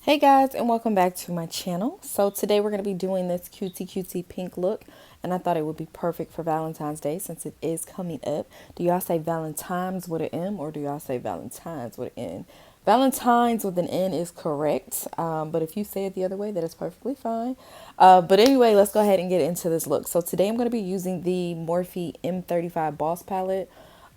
Hey guys, and welcome back to my channel. So today we're going to be doing this cutesy pink look, and I thought it would be perfect for Valentine's Day since it is coming up. Do y'all say Valentine's with an M or do y'all say Valentine's with an N? Valentine's with an N is correct, but if you say it the other way, that is perfectly fine. But anyway, let's go ahead and get into this look. So today I'm going to be using the Morphe M35 Boss Palette.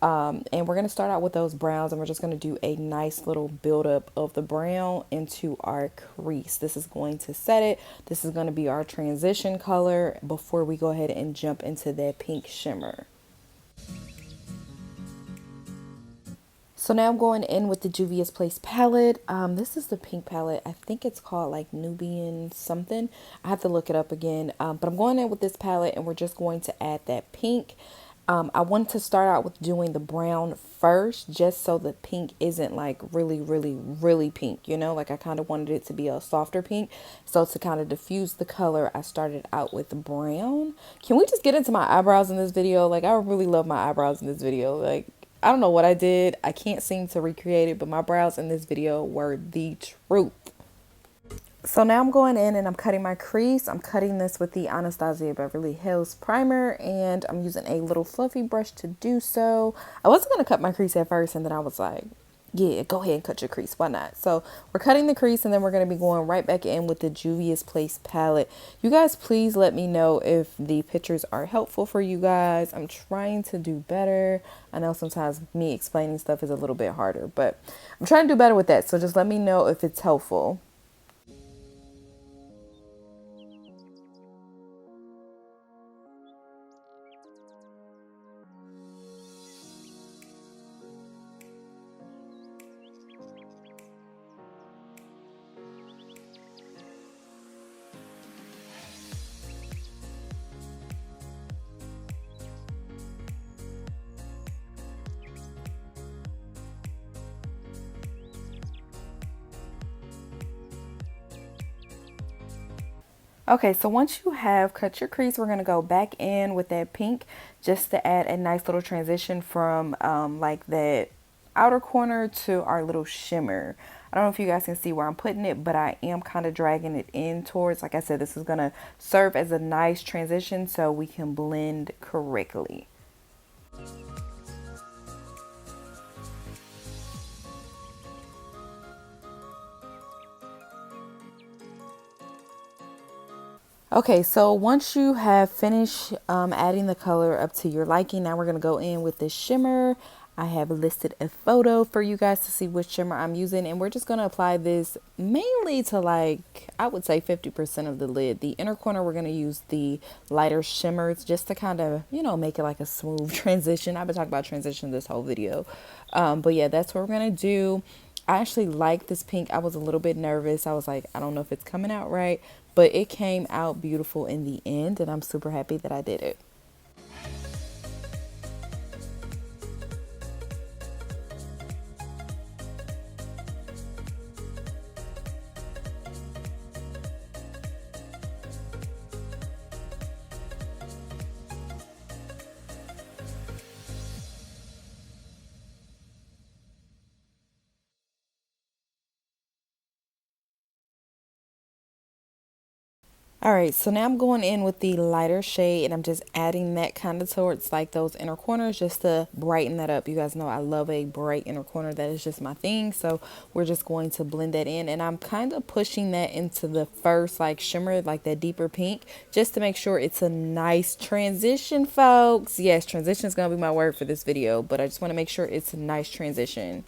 And we're going to start out with those browns, and we're just going to do a nice little buildup of the brown into our crease. This is going to set it. This is going to be our transition color before we go ahead and jump into that pink shimmer. So now I'm going in with the Juvia's Place palette. This is the pink palette. I think it's called like Nubian something. I have to look it up again. But I'm going in with this palette, and we're just going to add that pink. I wanted to start out with doing the brown first, just so the pink isn't like really pink, you know, like I kind of wanted it to be a softer pink. So to kind of diffuse the color, I started out with brown. Can we just get into my eyebrows in this video? Like, I really love my eyebrows in this video. Like, I don't know what I did. I can't seem to recreate it, but my brows in this video were the truth. So now I'm going in and I'm cutting my crease. I'm cutting this with the Anastasia Beverly Hills primer, and I'm using a little fluffy brush to do so. I wasn't going to cut my crease at first, and then I was like, yeah, go ahead and cut your crease. Why not? So we're cutting the crease, and then we're going to be going right back in with the Juvia's Place palette. You guys, please let me know if the pictures are helpful for you guys. I'm trying to do better. I know sometimes me explaining stuff is a little bit harder, but I'm trying to do better with that. So just let me know if it's helpful. Okay, so once you have cut your crease, we're going to go back in with that pink just to add a nice little transition from like that outer corner to our little shimmer. I don't know if you guys can see where I'm putting it, but I am kind of dragging it in towards, like I said, this is going to serve as a nice transition so we can blend correctly. Okay, so once you have finished adding the color up to your liking, now we're going to go in with the shimmer. I have listed a photo for you guys to see which shimmer I'm using, and we're just going to apply this mainly to, like, I would say 50% of the lid. The inner corner, we're going to use the lighter shimmers just to kind of, you know, make it like a smooth transition. I've been talking about transition this whole video. But yeah, that's what we're going to do. I actually like this pink. I was a little bit nervous. I was like, I don't know if it's coming out right, but it came out beautiful in the end, and I'm super happy that I did it. All right, so now I'm going in with the lighter shade, and I'm just adding that kind of towards like those inner corners just to brighten that up. You guys know I love a bright inner corner. That is just my thing. So we're just going to blend that in, and I'm kind of pushing that into the first like shimmer, like that deeper pink, just to make sure it's a nice transition, folks. Yes, transition is going to be my word for this video, but I just want to make sure it's a nice transition.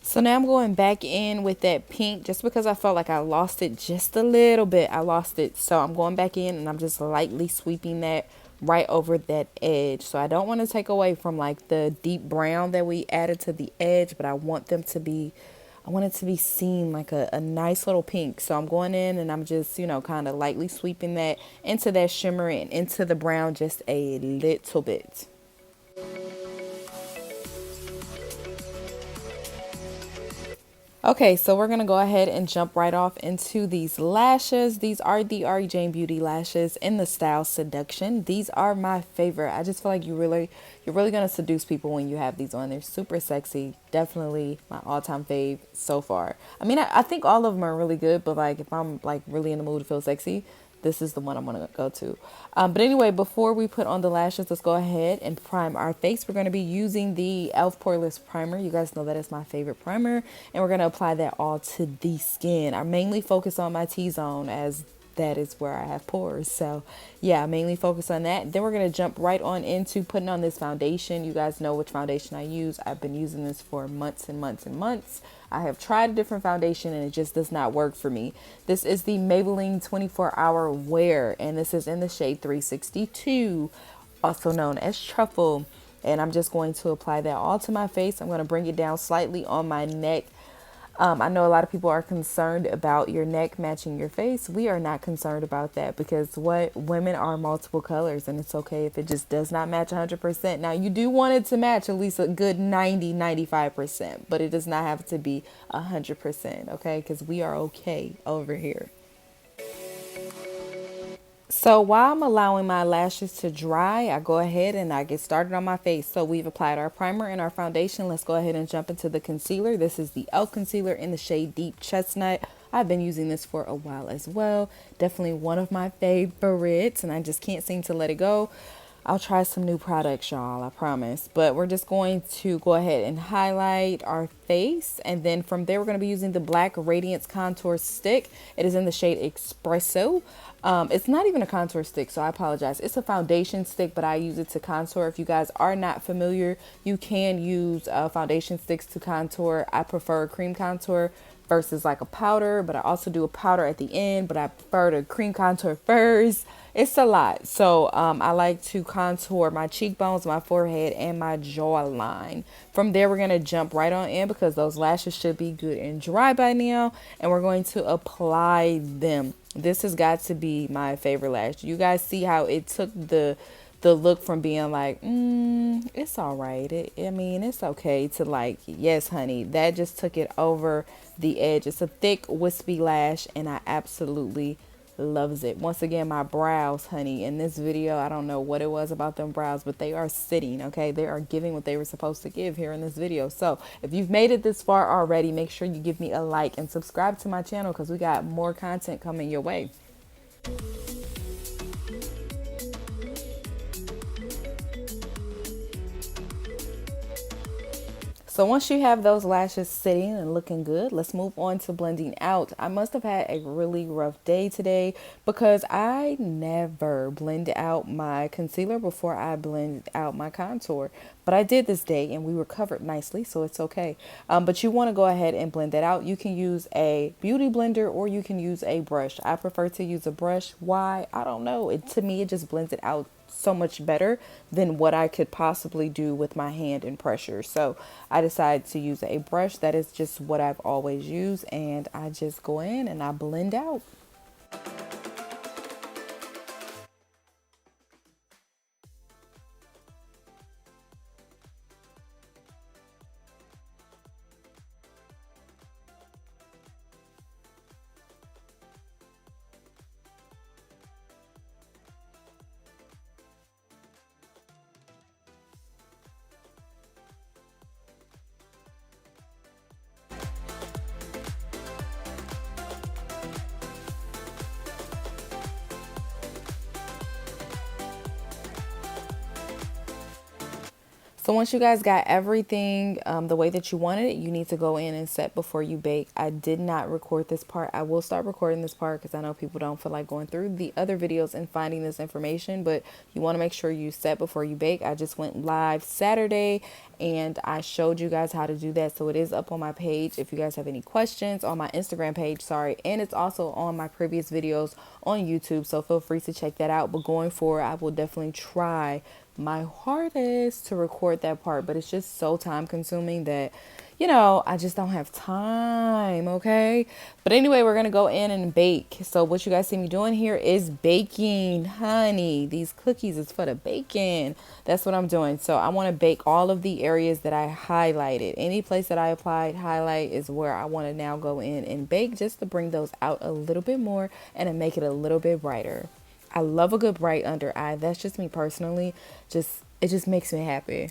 So now I'm going back in with that pink just because I felt like I lost it just a little bit. I lost it. So I'm going back in and I'm just lightly sweeping that right over that edge. So I don't want to take away from like the deep brown that we added to the edge, but I want them to be, I want it to be seen like a nice little pink. So I'm going in and I'm just, you know, kind of lightly sweeping that into that shimmer and into the brown just a little bit. Okay, so we're gonna go ahead and jump right off into these lashes. These are the Ari Jane Beauty lashes in the style Seduction. These are my favorite. I just feel like you're really gonna seduce people when you have these on. They're super sexy. Definitely my all-time fave so far. I mean, I think all of them are really good, but like if I'm like really in the mood to feel sexy, this is the one I'm gonna go to. But anyway, before we put on the lashes, let's go ahead and prime our face. We're gonna be using the e.l.f. Poreless Primer. You guys know that is my favorite primer, and we're gonna apply that all to the skin. I mainly focus on my T-zone as that is where I have pores. So yeah, mainly focus on that. Then we're gonna jump right on into putting on this foundation. You guys know which foundation I use. I've been using this for months and months and months. I have tried a different foundation and it just does not work for me. This is the Maybelline 24-Hour Wear, and this is in the shade 362, also known as Truffle. And I'm just going to apply that all to my face. I'm going to bring it down slightly on my neck. I know a lot of people are concerned about your neck matching your face. We are not concerned about that because what women are multiple colors, and it's okay if it just does not match 100%. Now, you do want it to match at least a good 90-95%, but it does not have to be 100%, okay? Because we are okay over here. So while I'm allowing my lashes to dry, I go ahead and I get started on my face. So we've applied our primer and our foundation. Let's go ahead and jump into the concealer. This is the e.l.f. concealer in the shade Deep Chestnut. I've been using this for a while as well. Definitely one of my favorites, and I just can't seem to let it go. I'll try some new products, y'all, I promise. But we're just going to go ahead and highlight our face. And then from there, we're going to be using the Black Radiance Contour Stick. It is in the shade Espresso. It's not even a contour stick, so I apologize. It's a foundation stick, but I use it to contour. If you guys are not familiar, you can use foundation sticks to contour. I prefer cream contour versus like a powder, but I also do a powder at the end, but I prefer the cream contour first. It's a lot. So I like to contour my cheekbones, my forehead, and my jawline. From there, we're going to jump right on in because those lashes should be good and dry by now. And we're going to apply them. This has got to be my favorite lash. You guys see how it took the look from being like, it's all right. I mean, it's okay to like, yes, honey. That just took it over the edge. It's a thick, wispy lash, and I absolutely loves it. Once again, my brows, honey, in this video, I don't know what it was about them brows, but they are sitting, okay? They are giving what they were supposed to give here in this video. So if you've made it this far already, make sure you give me a like and subscribe to my channel because we got more content coming your way. So once you have those lashes sitting and looking good, let's move on to blending out. I must have had a really rough day today because I never blend out my concealer before I blend out my contour. But I did this day and we recovered nicely, so it's okay. But you want to go ahead and blend that out. You can use a beauty blender or you can use a brush. I prefer to use a brush. Why? I don't know. To me, it just blends it out so much better than what I could possibly do with my hand and pressure. So I decided to use a brush. That is just what I've always used, and I just go in and I blend out. So once you guys got everything the way that you wanted it, you need to go in and set before you bake. I did not record this part. I will start recording this part because I know people don't feel like going through the other videos and finding this information, but you want to make sure you set before you bake. I just went live Saturday and I showed you guys how to do that. So it is up on my page if you guys have any questions, on my Instagram page, sorry. And it's also on my previous videos on YouTube. So feel free to check that out. But going forward, I will definitely try my hardest to record that part, but it's just so time consuming that, you know, I just don't have time, okay? But anyway, we're gonna go in and bake. So what you guys see me doing here is baking, honey. These cookies is for the baking. That's what I'm doing. So I want to bake all of the areas that I highlighted. Any place that I applied highlight is where I want to now go in and bake, just to bring those out a little bit more and to make it a little bit brighter. I love a good bright under eye. That's just me personally. It just makes me happy.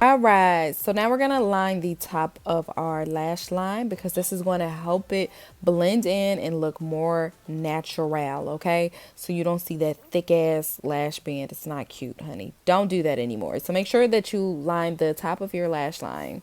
All right, so now we're gonna line the top of our lash line because this is going to help it blend in and look more natural, okay? So you don't see that thick ass lash band. It's not cute, honey. Don't do that anymore. So make sure that you line the top of your lash line.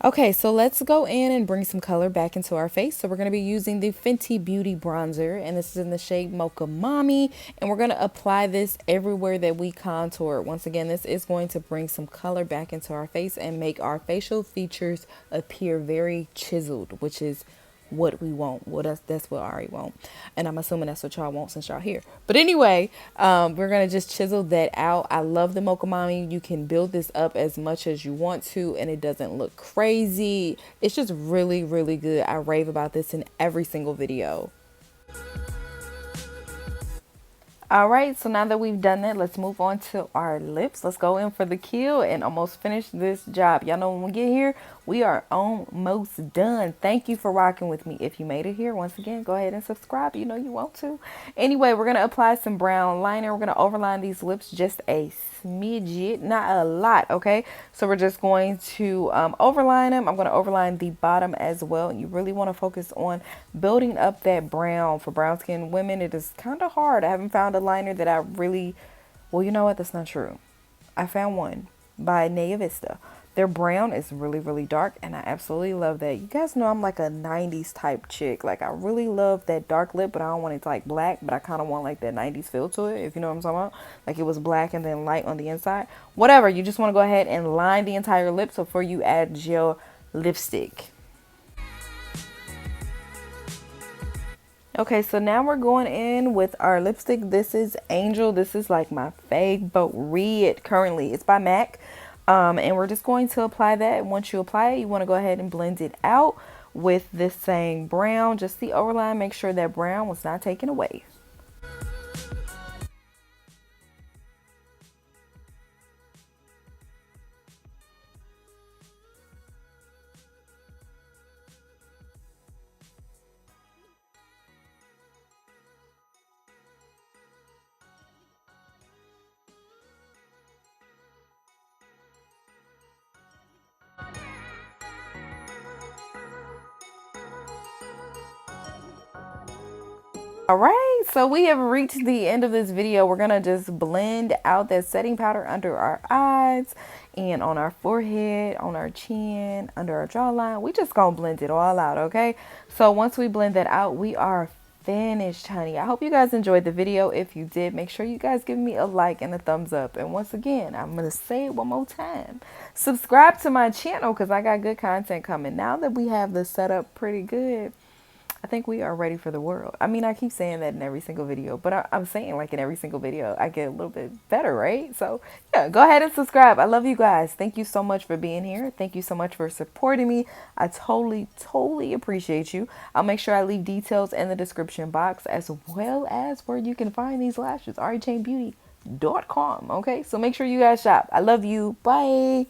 Okay, so let's go in and bring some color back into our face. So we're going to be using the Fenty Beauty bronzer, and this is in the shade Mocha Mommy, and we're going to apply this everywhere that we contour. Once again, this is going to bring some color back into our face and make our facial features appear very chiseled, which is what we want. Well, that's what Ari want, and I'm assuming that's what y'all want since y'all here. But anyway, we're gonna just chisel that out. I love the Mocha Mommy. You can build this up as much as you want to, and it doesn't look crazy. It's just really, really good. I rave about this in every single video. All right, so now that we've done that, let's move on to our lips. Let's go in for the kill and almost finish this job. Y'all know when we get here, we are almost done. Thank you for rocking with me. If you made it here, once again, go ahead and subscribe. You know you want to. Anyway, we're going to apply some brown liner. We're going to overline these lips just a smidget, not a lot, okay? So we're just going to overline them. I'm going to overline the bottom as well. You really want to focus on building up that brown. For brown skin women, it is kind of hard. I haven't found a liner that I really, well, you know what? That's not true. I found one by Naya Vista. Their brown is really, really dark, and I absolutely love that. You guys know I'm like a 90s type chick. Like, I really love that dark lip, but I don't want it to like black, but I kind of want like that 90s feel to it, if you know what I'm talking about. Like, it was black and then light on the inside. Whatever, you just want to go ahead and line the entire lip before you add gel lipstick. Okay, so now we're going in with our lipstick. This is Angel. This is like my favorite currently. It's by MAC. And we're just going to apply that. Once you apply it, you want to go ahead and blend it out with this same brown. Just the overline. Make sure that brown was not taken away. All right, so we have reached the end of this video. We're gonna just blend out that setting powder under our eyes and on our forehead, on our chin, under our jawline. We just gonna blend it all out, okay? So once we blend that out, we are finished, honey. I hope you guys enjoyed the video. If you did, make sure you guys give me a like and a thumbs up. And once again, I'm gonna say it one more time. Subscribe to my channel because I got good content coming. Now that we have the setup pretty good, I think we are ready for the world. I mean, I keep saying that in every single video, but I'm saying like in every single video, I get a little bit better, right? So yeah, go ahead and subscribe. I love you guys. Thank you so much for being here. Thank you so much for supporting me. I totally appreciate you. I'll make sure I leave details in the description box as well as where you can find these lashes, 𝔼𝕤𝕔𝕼𝕤.com. Okay, so make sure you guys shop. I love you. Bye.